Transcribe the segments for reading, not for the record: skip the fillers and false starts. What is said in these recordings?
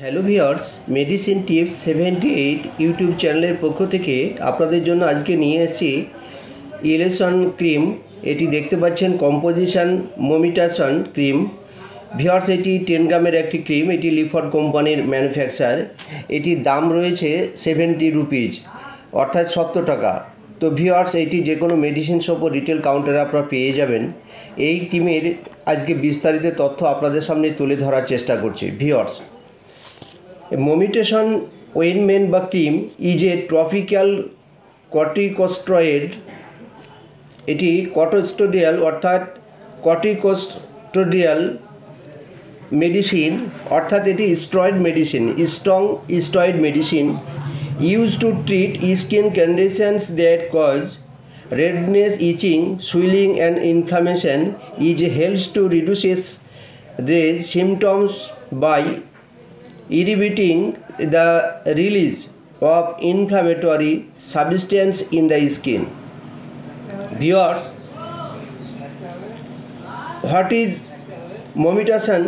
Hello viewers, medicine tips 78 YouTube চ্যানেলের পক্ষ থেকে আপনাদের জন্য আজকে নিয়ে এসেছি ইলেশন ক্রিম। এটি দেখতে পাচ্ছেন কম্পোজিশন মোমিটাসন ক্রিম। ভিউয়ার্স, এটি 10 গ্রামের একটি ক্রিম। এটি লিফট কোম্পানির ম্যানুফ্যাকচার। এটির দাম রয়েছে 70 রুপিজ, অর্থাৎ 70 টাকা। তো ভিউয়ার্স, এটি যে কোনো মেডিসিন শপ ও রিটেল কাউন্টারে আপনারা পেয়ে যাবেন। এই ক্রিমের আজকে বিস্তারিত তথ্য আপনাদের সামনে তুলে ধরার চেষ্টা করছি। ভিউয়ার্স, মোমিটাসন ওয়েনমেন্ট বা cream is a tropical corticosteroid. এটি কর্টিকোস্টেরয়েড অর্থাৎ কর্টিকোস্টেরয়েড মেডিসিন, অর্থাৎ এটি steroid medicine, strong steroid medicine use to treat skin conditions that cause redness, itching, swelling and inflammation. It helps to reduce these symptoms by inhibiting the release of inflammatory substance in the skin. Viewers, what is mometasone?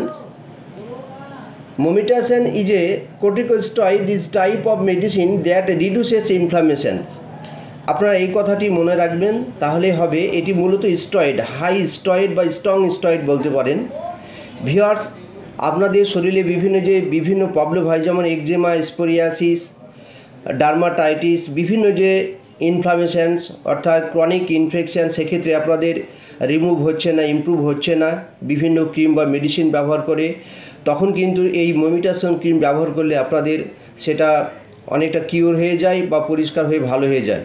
Mometasone is a corticosteroid type of medicine that reduces inflammation. আপনারা এই কথাটি মনে রাখবেন, তাহলে হবে এটি মূলত steroid, high steroid বা স্ট্রং স্টেরয়েড বলতে পারেন। ভিউয়ার্স, আপনাদের শরীরে বিভিন্ন প্রবলেম হয়, যেমন একজিমা, স্পোরিয়াসিস, ডার্মাটাইটিস, বিভিন্ন যে ইনফ্লামেশনস অর্থাৎ ক্রনিক ইনফেকশান, সেক্ষেত্রে আপনাদের রিমুভ হচ্ছে না, ইমপ্রুভ হচ্ছে না বিভিন্ন ক্রিম বা মেডিসিন ব্যবহার করে, তখন কিন্তু এই মোমিটাসন ক্রিম ব্যবহার করলে আপনাদের সেটা অনেকটা কিওর হয়ে যায় বা পরিষ্কার হয়ে ভালো হয়ে যায়।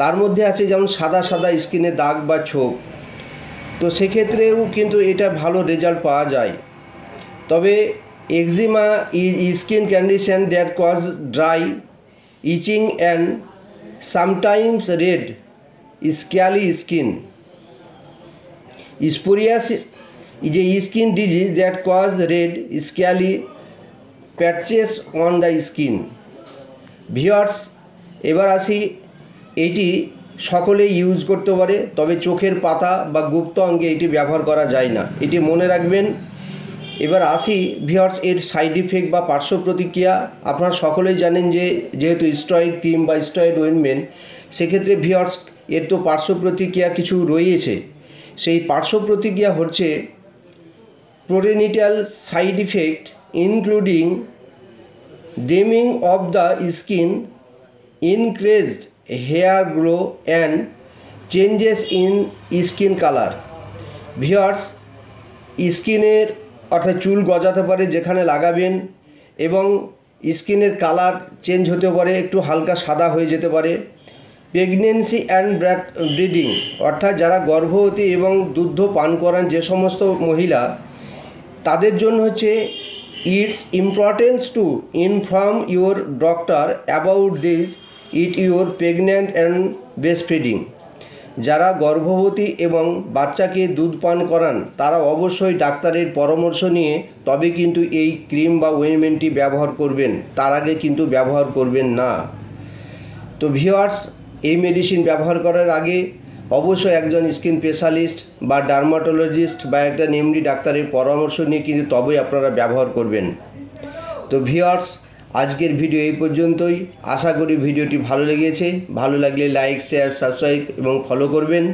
তার মধ্যে আছে যেমন সাদা সাদা স্কিনে দাগ বা ছোপ, তো সেক্ষেত্রেও কিন্তু এটা ভালো রেজাল্ট পাওয়া যায়। তবে eczema is skin condition that cause dry, itching and sometimes red scaly skin. Psoriasis is a skin disease that cause red scaly patches on the skin. Viewers, এবার আসি, এটি সকলেই ইউজ করতে পারে, তবে চোখের পাতা বা গুপ্ত অঙ্গে এটি ব্যবহার করা যায় না, এটি মনে রাখবেন। এবার আসি ভিউয়ার্স, এর সাইড ইফেক্ট বা পার্শ্ব প্রতিক্রিয়া। আপনারা সকলেই জানেন যে যেহেতু স্টেরয়েড ক্রিম বা স্টেরয়েড অয়েনমেন্ট, সেক্ষেত্রে ভিউয়ার্স এর তো পার্শ্ব প্রতিক্রিয়া কিছু রয়েছে। সেই পার্শ্ব প্রতিক্রিয়া হচ্ছে potential side effect including dimming of the skin, increased hair grow and changes in skin colour. Viewers, স্কিনের অর্থাৎ চুল গজাতে পারে যেখানে লাগাবেন, এবং স্কিনের কালার চেঞ্জ হতে পারে, একটু হালকা সাদা হয়ে যেতে পারে। প্রেগনেন্সি অ্যান্ড ব্রিডিং অর্থাৎ যারা গর্ভবতী এবং দুগ্ধ পান করান যে সমস্ত মহিলা, তাদের জন্য হচ্ছে its importance to inform your doctor about this it your pregnant and breast feeding. যারা গর্ভবতী এবং বাচ্চাকে দুধ পান করান, তারা অবশ্যই ডাক্তারের পরামর্শ নিয়ে তবে কিন্তু এই ক্রিম বা ওয়েনমেন্টটি ব্যবহার করবেন, তার আগে কিন্তু ব্যবহার করবেন না। তো ভিউয়ার্স, এই মেডিসিন ব্যবহার করার আগে অবশ্যই একজন স্কিন স্পেশালিস্ট বা ডার্মাটোলজিস্ট বা একটা এমডি ডাক্তারের পরামর্শ নিয়ে কিন্তু তবেই আপনারা ব্যবহার করবেন। তো ভিউয়ার্স, আজকের ভিডিও এই পর্যন্তই। আশা করি ভিডিওটি ভালো লেগেছে। ভালো লাগলে লাইক, শেয়ার, সাবস্ক্রাইব এবং ফলো করবেন।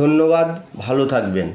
ধন্যবাদ, ভালো থাকবেন।